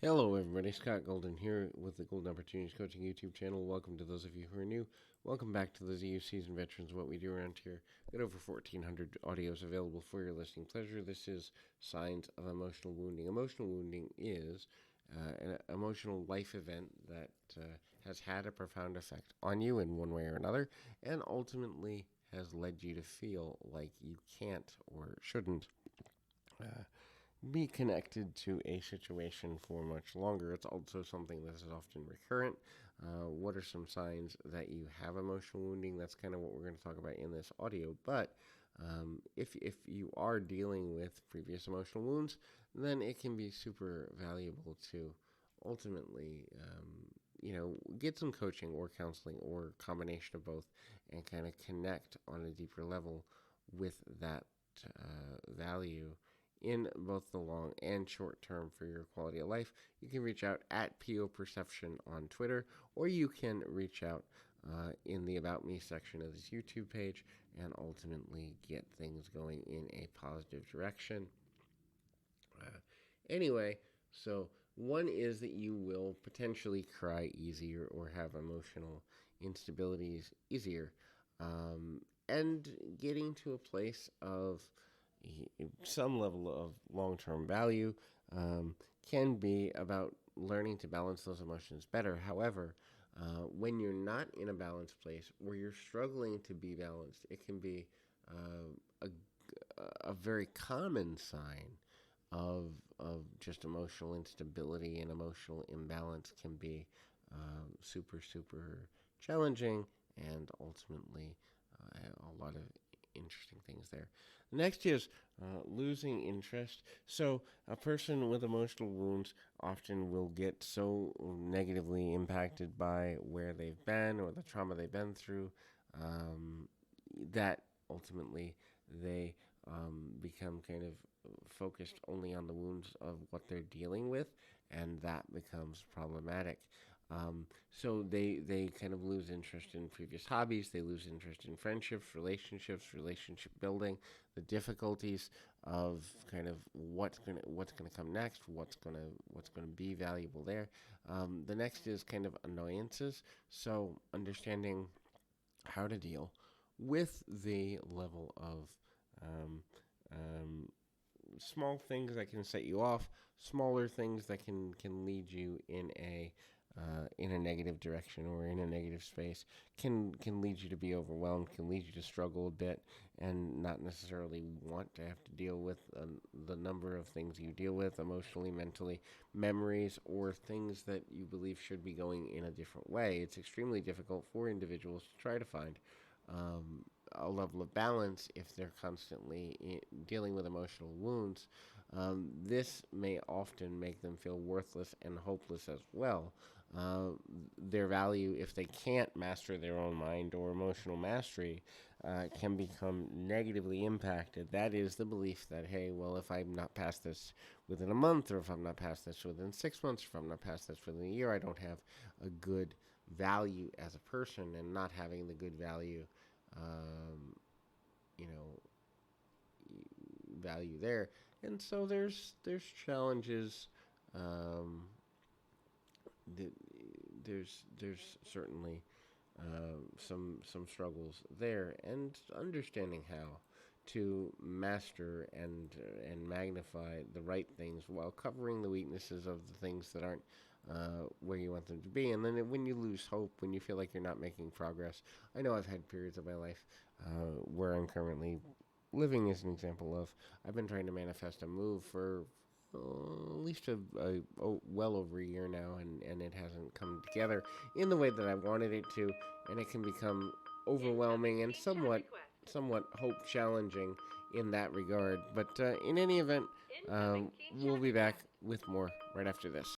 Hello, everybody. Scott Golden here with the Golden Opportunities Coaching YouTube channel. Welcome to those of you who are new. Welcome back to those of you seasoned veterans. What we do around here. Got over 1,400 audios available for your listening pleasure. This is Signs of Emotional Wounding. Emotional wounding is an emotional life event that has had a profound effect on you in one way or another, and ultimately has led you to feel like you can't or shouldn't be connected to a situation for much longer. It's also something that is often recurrent. What are some signs that you have emotional wounding? That's kind of what we're going to talk about in this audio. But if you are dealing with previous emotional wounds, then it can be super valuable to ultimately get some coaching or counseling or combination of both and kind of connect on a deeper level with that value in both the long and short term for your quality of life. You can reach out at PO Perception on Twitter, or you can reach out in the About Me section of this YouTube page and ultimately get things going in a positive direction. Anyway, so one is that you will potentially cry easier or have emotional instabilities easier. And getting to a place of some level of long-term value can be about learning to balance those emotions better. However, when you're not in a balanced place or you're struggling to be balanced, it can be a very common sign of just emotional instability and emotional imbalance can be super challenging and ultimately a lot of interesting things there. The next is losing interest. So a person with emotional wounds often will get so negatively impacted by where they've been or the trauma they've been through that ultimately they become kind of focused only on the wounds of what they're dealing with, and that becomes problematic. So they kind of lose interest in previous hobbies. They lose interest in friendships, relationship building, the difficulties of kind of what's gonna come next, what's gonna be valuable there. The next is kind of annoyances. So understanding how to deal with the level of um, um, small things that can set you off, smaller things that can lead you in a negative direction or in a negative space, can lead you to be overwhelmed, can lead you to struggle a bit, and not necessarily want to have to deal with the number of things you deal with emotionally, mentally, memories, or things that you believe should be going in a different way. It's extremely difficult for individuals to try to find a level of balance if they're constantly dealing with emotional wounds. This may often make them feel worthless and hopeless as well. Their value, if they can't master their own mind or emotional mastery, can become negatively impacted. That is the belief that, hey, well, if I'm not past this within a month, or if I'm not past this within 6 months, or if I'm not past this within a year, I don't have a good value as a person, and not having the good value um, you know value there. And so there's challenges. um, there's certainly some struggles there, and understanding how to master and magnify the right things while covering the weaknesses of the things that aren't where you want them to be. And then when you lose hope, when you feel like you're not making progress, I know I've had periods of my life where I'm currently living as an example of, I've been trying to manifest a move for at least well over a year now, and it hasn't come together in the way that I wanted it to, and it can become overwhelming and somewhat hope challenging in that regard. But in any event, we'll be back with more right after this.